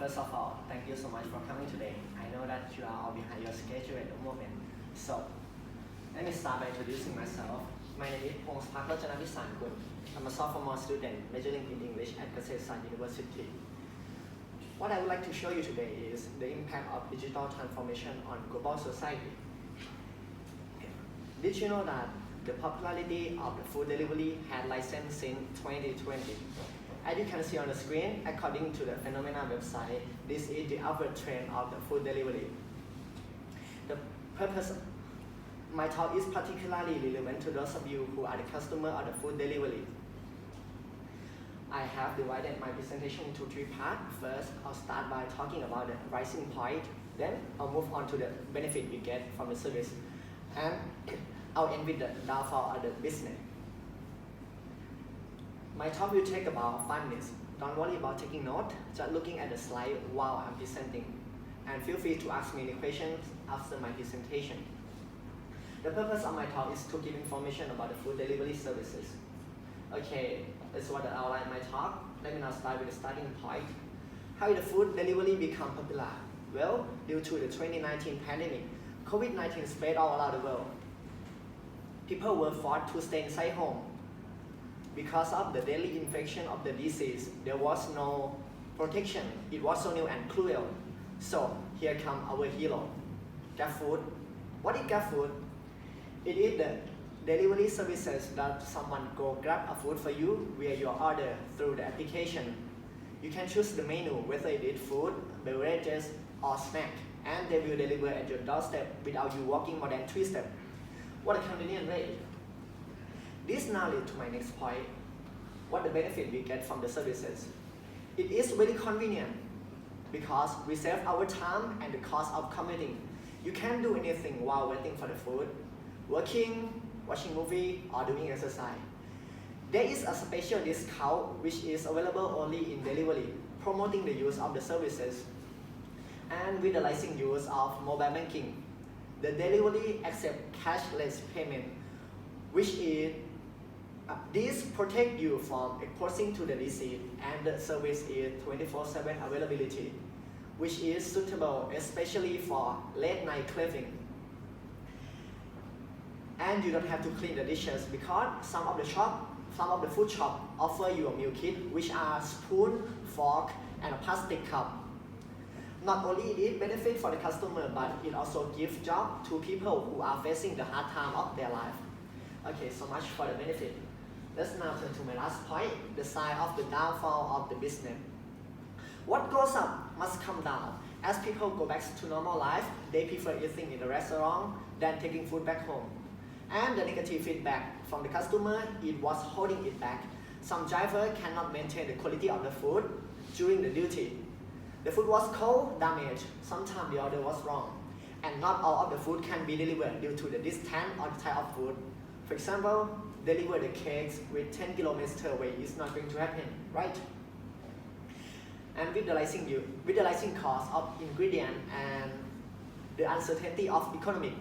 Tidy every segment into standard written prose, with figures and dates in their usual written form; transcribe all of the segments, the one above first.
First of all, thank you so much for coming today. I know that you are all behind your schedule at the moment. So, let me start by introducing myself. My name is Pongsapak Rajanavisankul. I'm a sophomore student majoring in English at Kasetsart University. What I would like to show you today is the impact of digital transformation on global society. Did you know that the popularity of the food delivery had risen since 2020? As you can see on the screen, according to the Phenomena website, this is the upward trend of the food delivery. The purpose of my talk is particularly relevant to those of you who are the customer of the food delivery. I have divided my presentation into three parts. First, I'll start by talking about the rising point. Then I'll move on to the benefit we get from the service. And I'll end with the downfall of the business. My talk will take about 5 minutes. Don't worry about taking notes, just looking at the slide while I'm presenting. And feel free to ask me any questions after my presentation. The purpose of my talk is to give information about the food delivery services. Okay, that's what I outline my talk. Let me now start with the starting point. How did the food delivery become popular? Well, due to the 2019 pandemic, COVID-19 spread all around the world. People were forced to stay inside home. Because of the deadly infection of the disease, there was no protection. It was so new and cruel. So here comes our hero, GrabFood. What is GrabFood? It is the delivery services that someone go grab a food for you via your order through the application. You can choose the menu, whether it is food, beverages, or snack, and they will deliver at your doorstep without you walking more than 3 steps. What a convenient way. This now leads to my next point, what the benefit we get from the services. It is very convenient because we save our time and the cost of commuting. You can't do anything while waiting for the food, working, watching movie, or doing exercise. There is a special discount which is available only in delivery, promoting the use of the services. And with the rising use of mobile banking, the delivery accepts cashless payment, which is this protects you from exposing to the disease, and the service is 24/7 availability, which is suitable especially for late night craving. And you don't have to clean the dishes because some of the food shops offer you a meal kit, which are spoon, fork, and a plastic cup. Not only it is benefit for the customer, but it also gives job to people who are facing the hard time of their life. Okay, so much for the benefit. Let's now turn to my last point, the sign of the downfall of the business. What goes up must come down. As people go back to normal life, they prefer eating in the restaurant than taking food back home. And the negative feedback from the customer, it was holding it back. Some driver cannot maintain the quality of the food during the duty. The food was cold, damaged, sometimes the order was wrong. And not all of the food can be delivered due to the distance or the type of food. For example, deliver the cakes with 10 kilometers away is not going to happen, right? And with the rising cost of ingredient and the uncertainty of economy,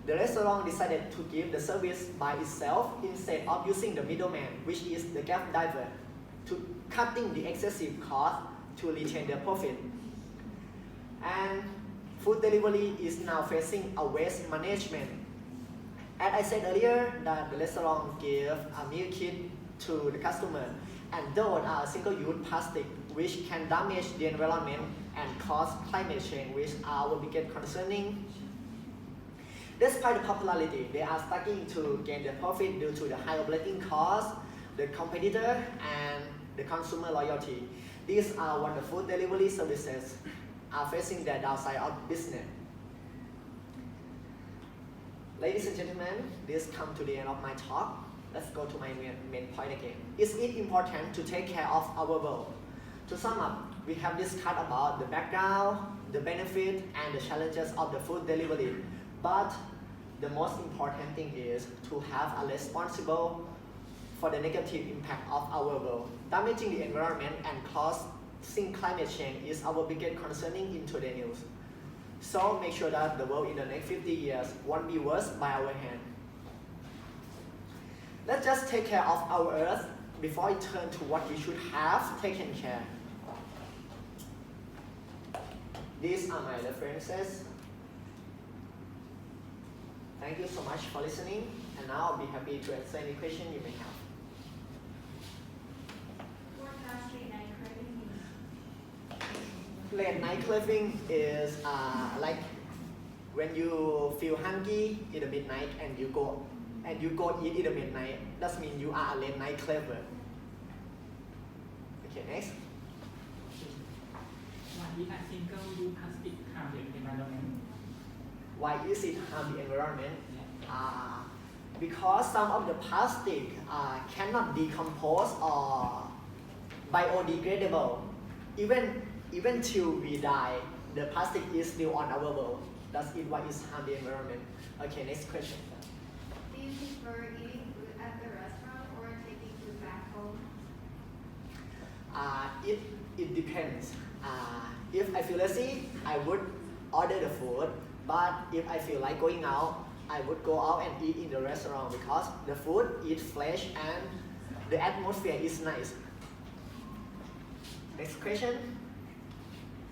the restaurant decided to give the service by itself instead of using the middleman, which is the Grab driver, to cutting the excessive cost to retain their profit. And food delivery is now facing a waste management. As I said earlier, that the restaurant gave a meal kit to the customer, and those are single-use plastic which can damage the environment and cause climate change, which are our biggest concerning. Despite the popularity, they are struggling to gain their profit due to the high operating costs, the competitor, and the consumer loyalty. These are what the food delivery services are facing the downside of business. Ladies and gentlemen, this comes to the end of my talk. Let's go to my main point again. Is it important to take care of our world? To sum up, we have discussed about the background, the benefit, and the challenges of the food delivery. But the most important thing is to have a responsible for the negative impact of our world. Damaging the environment and causing climate change is our biggest concerning in today's news. So make sure that the world in the next 50 years won't be worse by our hand. Let's just take care of our earth before it turns to what we should have taken care. These are my references. Thank you so much for listening, and now I'll be happy to answer any question you may have. What does late night craving mean? Late night craving is like when you feel hungry in the midnight and you go eat in the midnight. That means you are a late night craver. Okay, next. Why is a single-use plastic harm the environment? Why is it harm the environment? Yeah. Because some of the plastic cannot decompose or biodegradable. Even till we die, the plastic is still on our world. That's it. Why is harm the environment? Okay, next question. Do you prefer eating food at the restaurant or taking food back home? It depends. If I feel lazy, I would order the food. But if I feel like going out, I would go out and eat in the restaurant because the food is fresh and the atmosphere is nice. Next question.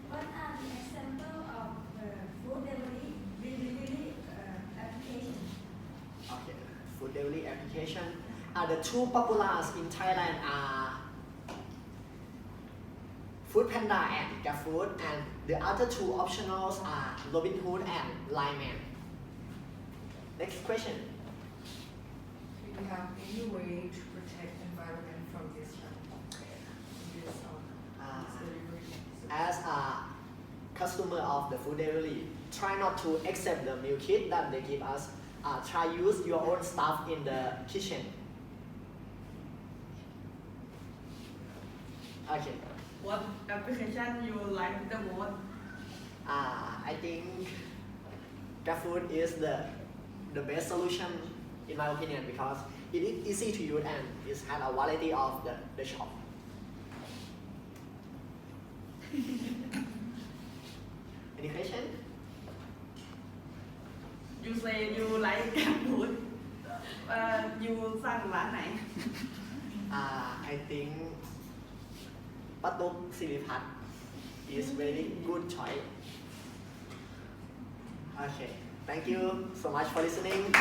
What are the examples of food delivery application? Okay, food delivery application. The two popular in Thailand are Foodpanda and GrabFood, and the other two optionals are Robinhood and Lineman. Next question. Do you have any way to protect environment from this delivery? As a customer of the food delivery, try not to accept the meal kit that they give us. Try use your own stuff in the kitchen. Okay. What application you like the most? I think GrabFood is the best solution in my opinion because it is easy to use and it has a variety of the shop. Any question? You say you like food. You สั่งร้านไหน I think Patuk Siripat is very good choice. Okay, thank you so much for listening.